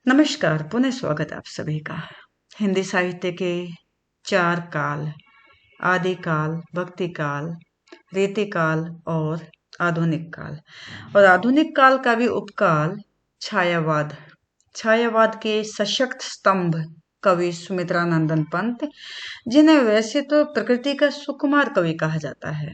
नमस्कार, पुनः स्वागत आप सभी का। हिंदी साहित्य के चार काल, आदिकाल, भक्ति काल, रीतिकाल और आधुनिक काल। और आधुनिक काल का भी उपकाल छायावाद। छायावाद के सशक्त स्तंभ कवि सुमित्रानंदन पंत, जिन्हें वैसे तो प्रकृति का सुकुमार कवि कहा जाता है,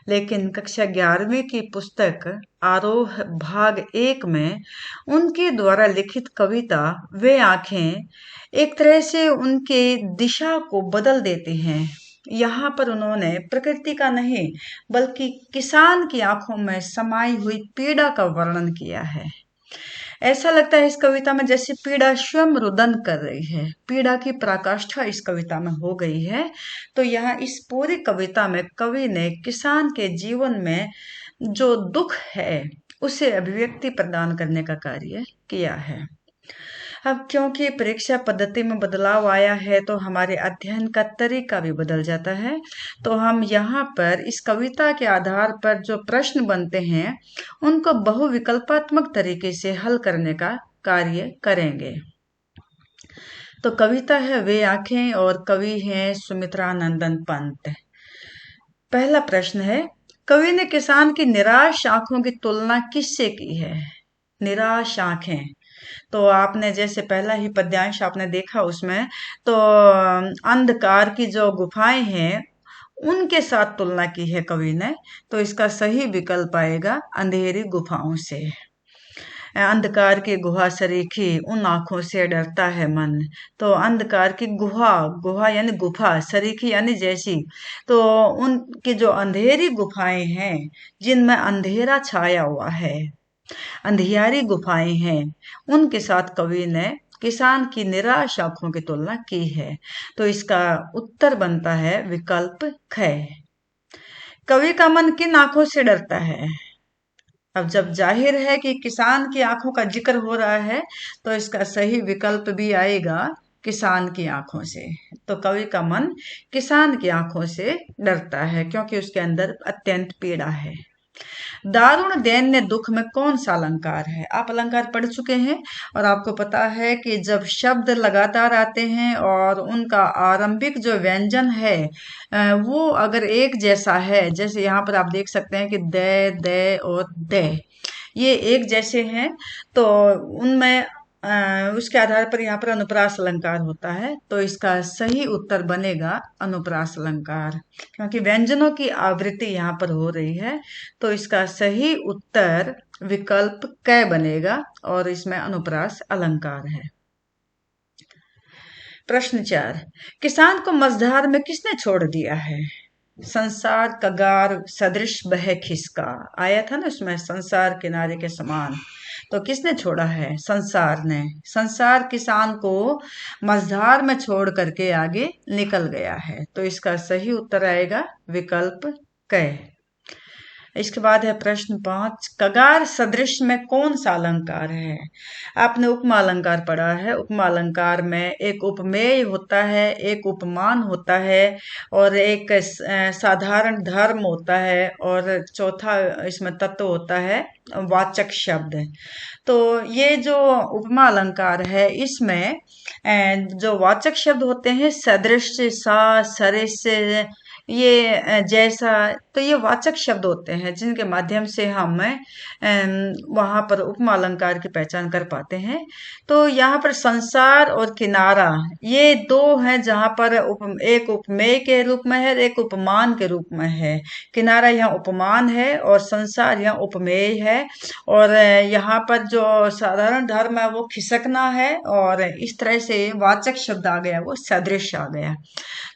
लेकिन कक्षा 11वीं की पुस्तक आरोह भाग 1 में उनके द्वारा लिखित कविता वे आंखें एक तरह से उनके दिशा को बदल देती हैं। यहाँ पर उन्होंने प्रकृति का नहीं बल्कि किसान की आंखों में समाई हुई पीड़ा का वर्णन किया है। ऐसा लगता है इस कविता में जैसे पीड़ा स्वयं रुदन कर रही है, पीड़ा की पराकाष्ठा इस कविता में हो गई है। तो यहाँ इस पूरी कविता में कवि ने किसान के जीवन में जो दुख है उसे अभिव्यक्ति प्रदान करने का कार्य किया है। अब क्योंकि परीक्षा पद्धति में बदलाव आया है तो हमारे अध्ययन का तरीका भी बदल जाता है। तो हम यहाँ पर इस कविता के आधार पर जो प्रश्न बनते हैं उनको बहुविकल्पात्मक तरीके से हल करने का कार्य करेंगे। तो कविता है वे आंखें और कवि हैं सुमित्रानंदन पंत। पहला प्रश्न है, कवि ने किसान की निराश आंखों की तुलना किससे की है? निराश आंखें, तो आपने जैसे पहला ही पद्यांश आपने देखा उसमें तो अंधकार की जो गुफाएं हैं उनके साथ तुलना की है कवि ने। तो इसका सही विकल्प आएगा अंधेरी गुफाओं से। अंधकार की गुहा सरीखी उन आंखों से डरता है मन। तो अंधकार की गुहा, गुहा यानी गुफा, सरीखी यानी जैसी। तो उनकी जो अंधेरी गुफाएं हैं जिनमें अंधेरा छाया हुआ है, अंधियारी गुफाएं हैं, उनके साथ कवि ने किसान की निराश आंखों की तुलना की है। तो इसका उत्तर बनता है विकल्प ख। कवि का मन किन आंखों से डरता है? अब जब जाहिर है कि किसान की आंखों का जिक्र हो रहा है तो इसका सही विकल्प भी आएगा किसान की आंखों से। तो कवि का मन किसान की आंखों से डरता है क्योंकि उसके अंदर अत्यंत पीड़ा है। दारुण दैन्य दुख में कौन सा अलंकार है? आप अलंकार पढ़ चुके हैं और आपको पता है कि जब शब्द लगातार आते हैं और उनका आरंभिक जो व्यंजन है वो अगर एक जैसा है, जैसे यहाँ पर आप देख सकते हैं कि दे और दे ये एक जैसे हैं, तो उनमें उसके आधार पर यहाँ पर अनुप्रास अलंकार होता है। तो इसका सही उत्तर बनेगा अनुप्रास अलंकार, क्योंकि व्यंजनों की आवृत्ति यहाँ पर हो रही है। तो इसका सही उत्तर विकल्प क बनेगा और इसमें अनुप्रास अलंकार है। प्रश्न 4, किसान को मझधार में किसने छोड़ दिया है? संसार कगार सदृश बह खिसका, आया था ना उसमें, संसार किनारे के समान। तो किसने छोड़ा है? संसार ने। संसार किसान को मझधार में छोड़ करके आगे निकल गया है। तो इसका सही उत्तर आएगा विकल्प क। इसके बाद है प्रश्न 5, कगार सदृश में कौन सा अलंकार है? आपने उपमा अलंकार पढ़ा है। उपमा अलंकार में एक उपमेय होता है, एक उपमान होता है और एक साधारण धर्म होता है और चौथा इसमें तत्व होता है वाचक शब्द। तो ये जो उपमा अलंकार है इसमें जो वाचक शब्द होते हैं सदृश, सा, सरिस, ये जैसा, तो ये वाचक शब्द होते हैं जिनके माध्यम से हम वहां पर उपमा अलंकार की पहचान कर पाते हैं। तो यहाँ पर संसार और किनारा ये दो हैं जहां पर एक उपमेय के रूप में है, एक उपमान के रूप में है। किनारा यहाँ उपमान है और संसार यहाँ उपमेय है। और यहाँ पर जो साधारण धर्म है वो खिसकना है और इस तरह से वाचक शब्द आ गया, वो सदृश आ गया।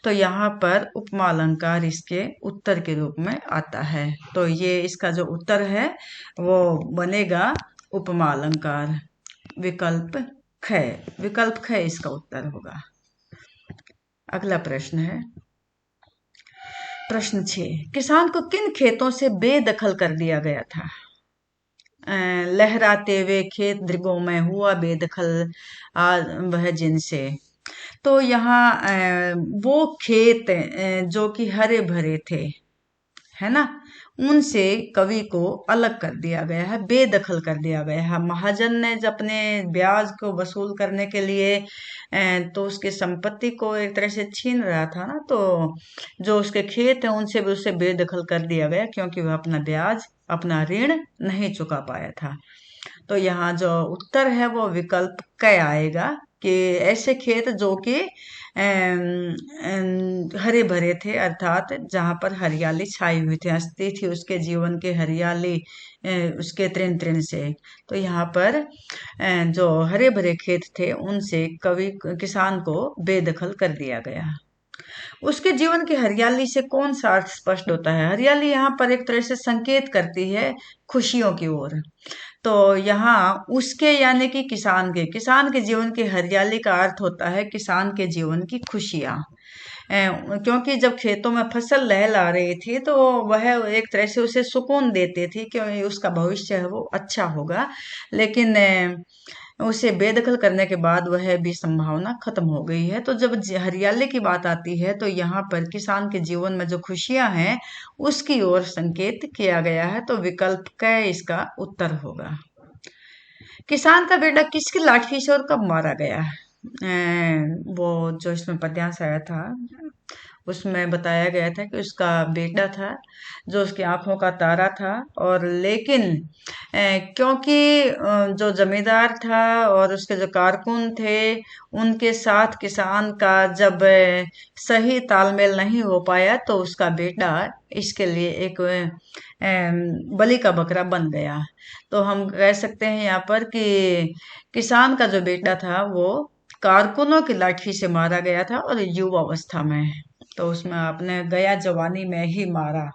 तो यहाँ पर उपमा अलंकार इसके उत्तर के रूप में आता है। तो ये इसका जो उत्तर है वो बनेगा उपमा अलंकार, विकल्प ख। विकल्प ख इसका उत्तर होगा। अगला प्रश्न है प्रश्न 6, किसान को किन खेतों से बेदखल कर दिया गया था? लहराते हुए खेत दृगों में हुआ बेदखल वह जिनसे। तो यहाँ वो खेत जो कि हरे भरे थे, है ना, उनसे कवि को अलग कर दिया गया है, बेदखल कर दिया गया है। महाजन ने जब अपने ब्याज को वसूल करने के लिए तो उसकी संपत्ति को एक तरह से छीन रहा था ना, तो जो उसके खेत है उनसे भी उसे बेदखल कर दिया गया, क्योंकि वह अपना ब्याज, अपना ऋण नहीं चुका पाया था। तो यहाँ जो उत्तर है वो विकल्प क आएगा, कि ऐसे खेत जो कि हरे भरे थे, अर्थात जहां पर हरियाली छाई हुई थी, हंसती थी उसके जीवन की हरियाली उसके तृण तृण से। तो यहाँ पर जो हरे भरे खेत थे उनसे कवि किसान को बेदखल कर दिया गया। उसके जीवन की हरियाली से कौन सा अर्थ स्पष्ट होता है? हरियाली यहाँ पर एक तरह से संकेत करती है खुशियों की ओर। तो यहाँ उसके यानी कि किसान के जीवन की हरियाली का अर्थ होता है किसान के जीवन की खुशियां। क्योंकि जब खेतों में फसल लहला रही थी तो वह एक तरह से उसे सुकून देते थी, क्योंकि उसका भविष्य है वो अच्छा होगा। लेकिन उसे बेदखल करने के बाद वह भी संभावना खत्म हो गई है। तो जब हरियाली की बात आती है तो यहाँ पर किसान के जीवन में जो खुशियां हैं उसकी ओर संकेत किया गया है। तो विकल्प क इसका उत्तर होगा। किसान का बेटा किसकी लाठी से और कब मारा गया? वो जो इसमें पद्यांश आया था उसमें बताया गया था कि उसका बेटा था जो उसकी आंखों का तारा था, और लेकिन क्योंकि जो जमींदार था और उसके जो कारकुन थे उनके साथ किसान का जब सही तालमेल नहीं हो पाया तो उसका बेटा इसके लिए एक बलि का बकरा बन गया। तो हम कह सकते हैं यहाँ पर कि किसान का जो बेटा था वो कारकुनों की लाठी से मारा गया था, और युवा अवस्था में। तो उसमें आपने गया जवानी में ही मारा,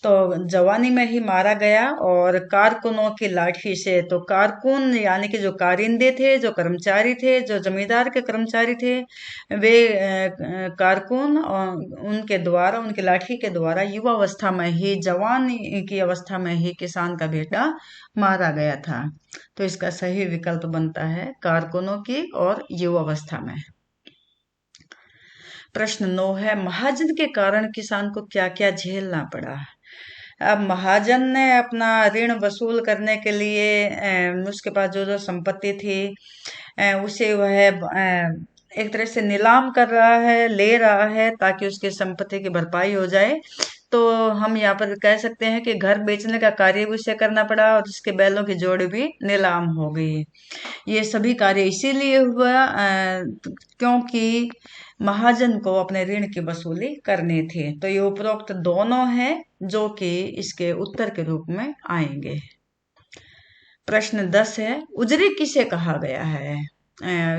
तो जवानी में ही मारा गया और कारकुनों की लाठी से। तो कारकुन यानी कि जो कारिंदे थे, जो कर्मचारी थे, जो जमींदार के कर्मचारी थे, वे कारकुन और उनके द्वारा, उनकी लाठी के द्वारा युवा अवस्था में ही, जवानी की अवस्था में ही किसान का बेटा मारा गया था। तो इसका सही विकल्प बनता है कारकुनों की और युवा अवस्था में। प्रश्न 9 है, महाजन के कारण किसान को क्या क्या झेलना पड़ा? अब महाजन ने अपना ऋण वसूल करने के लिए उसके पास जो जो संपत्ति थी उसे वह एक तरह से नीलाम कर रहा है, ले रहा है, ताकि उसकी संपत्ति की भरपाई हो जाए। तो हम यहाँ पर कह सकते हैं कि घर बेचने का कार्य भी उसे करना पड़ा और उसके बैलों की जोड़ी भी नीलाम हो गई। ये सभी कार्य इसीलिए हुआ क्योंकि महाजन को अपने ऋण की वसूली करनी थी। तो ये उपरोक्त दोनों हैं जो कि इसके उत्तर के रूप में आएंगे। प्रश्न 10 है, उजरी किसे कहा गया है?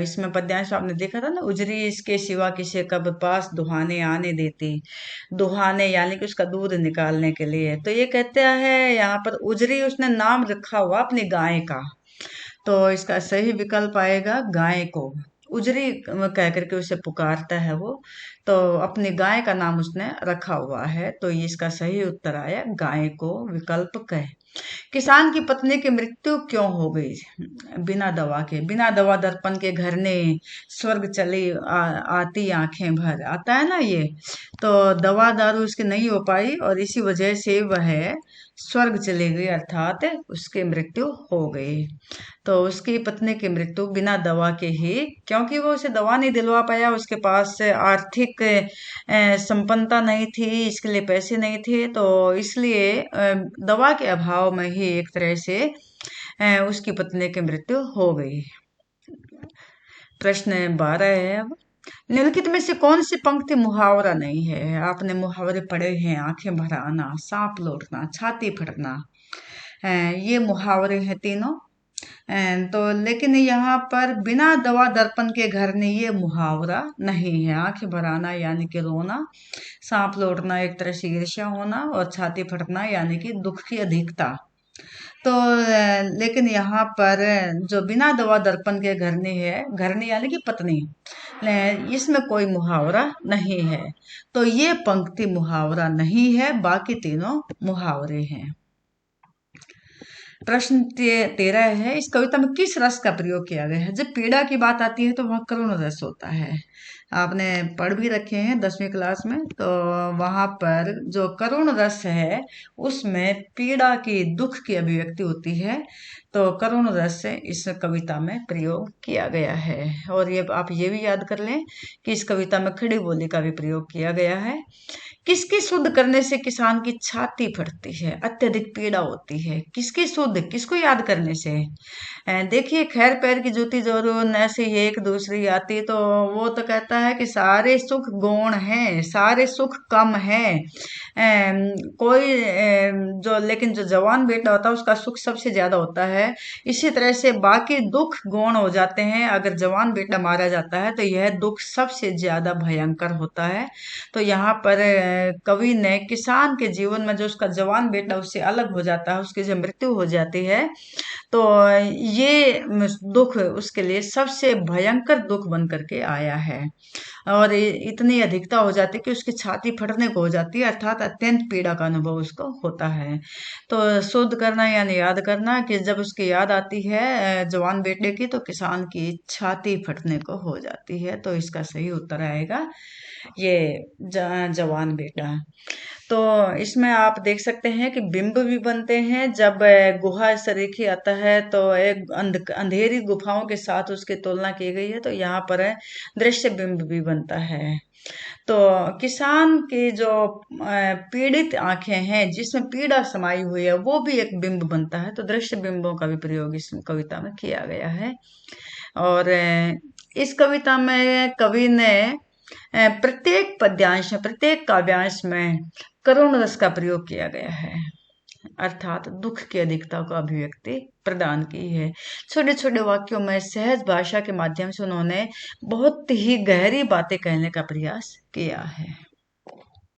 इसमें पद्यांश आपने देखा था ना, उजरी इसके सिवा किसे कब पास दुहाने आने देती। दुहाने यानी कि उसका दूध निकालने के लिए। तो ये कहते हैं यहाँ पर उजरी उसने नाम रखा हुआ अपनी गाय का। तो इसका सही विकल्प आएगा गाय को। उजरी कह करके उसे पुकारता है वो, तो अपनी गाय का नाम उसने रखा हुआ है। तो ये इसका सही उत्तर आया गाय को, विकल्प कह। किसान की पत्नी की मृत्यु क्यों हो गई? बिना दवा के, बिना दवा दर्पण के घर ने स्वर्ग चली आती आंखें भर, आता है ना ये। तो दवा दारू उसकी नहीं हो पाई और इसी वजह से वह स्वर्ग चली गई, अर्थात उसकी मृत्यु हो गई। तो उसकी पत्नी की मृत्यु बिना दवा के ही, क्योंकि वो उसे दवा नहीं दिलवा पाया, उसके पास आर्थिक संपन्नता नहीं थी, इसके लिए पैसे नहीं थे, तो इसलिए दवा के अभाव में ही एक तरह से उसकी पत्नी की मृत्यु हो गई। प्रश्न 12 है अब, निम्नलिखित में से कौन सी पंक्ति मुहावरा नहीं है? आपने मुहावरे पढ़े हैं, आंखें भर आना, सांप लौटना, छाती फटना, ये मुहावरे हैं तीनों। तो लेकिन यहाँ पर बिना दवा दर्पण के घर ने ये मुहावरा नहीं है। आंखें भर आना यानी कि रोना, सांप लौटना एक तरह से ईर्ष्या होना, और छाती फटना यानी कि दुख की अधिकता। तो लेकिन यहाँ पर जो बिना दवा दर्पण के घरनी है, घरनी यानी कि पत्नी, इसमें कोई मुहावरा नहीं है। तो ये पंक्ति मुहावरा नहीं है, बाकी तीनों मुहावरे हैं। प्रश्न 13 है, इस कविता में किस रस का प्रयोग किया गया है? जब पीड़ा की बात आती है तो वहाँ करुण रस होता है। आपने पढ़ भी रखे हैं 10वीं क्लास में, तो वहां पर जो करुण रस है उसमें पीड़ा की, दुख की अभिव्यक्ति होती है। तो करुण रस से इस कविता में प्रयोग किया गया है। और ये आप ये भी याद कर लें कि इस कविता में खड़ी बोली का भी प्रयोग किया गया है। किसकी शुद्ध करने से किसान की छाती फटती है, अत्यधिक पीड़ा होती है? किसकी शुद्ध, किसको याद करने से? देखिए, खैर पैर की जूती जोरो न से ये एक दूसरी आती, तो वो तो कहता है कि सारे सुख गौण हैं, सारे सुख कम हैं। कोई जो, लेकिन जो जवान बेटा होता है उसका सुख सबसे ज्यादा होता है। इसी तरह से बाकी दुख गौण हो जाते हैं। अगर जवान बेटा मारा जाता है तो यह दुख सबसे ज्यादा भयंकर होता है। तो यहाँ पर कवि ने किसान के जीवन में जो उसका जवान बेटा उससे अलग हो जाता है, उसकी जब मृत्यु हो जाती है, तो ये दुख उसके लिए सबसे भयंकर दुख बन करके आया है। और इतनी अधिकता हो जाती है कि उसकी छाती फटने को हो जाती है, अर्थात अत्यंत पीड़ा का अनुभव उसको होता है। तो शुद्ध करना यानी याद करना, कि जब उसकी याद आती है जवान बेटे की, तो किसान की छाती फटने को हो जाती है। तो इसका सही उत्तर आएगा ये जवान बेटा। तो इसमें आप देख सकते हैं कि बिंब भी बनते हैं। जब गुहा सरीखी आता है तो एक अंधेरी गुफाओं के साथ उसकी तुलना की गई है, तो यहाँ पर दृश्य बिंब भी बनता है। तो किसान की जो पीड़ित आंखें हैं जिसमें पीड़ा समाई हुई है, वो भी एक बिंब बनता है। तो दृश्य बिंबों का भी प्रयोग इस कविता में किया गया है। और इस कविता में कवि ने प्रत्येक पद्यांश में, प्रत्येक काव्यांश में करुण रस का प्रयोग किया गया है, अर्थात दुख की अधिकता को अभिव्यक्ति प्रदान की है। छोटे छोटे वाक्यों में सहज भाषा के माध्यम से उन्होंने बहुत ही गहरी बातें कहने का प्रयास किया है।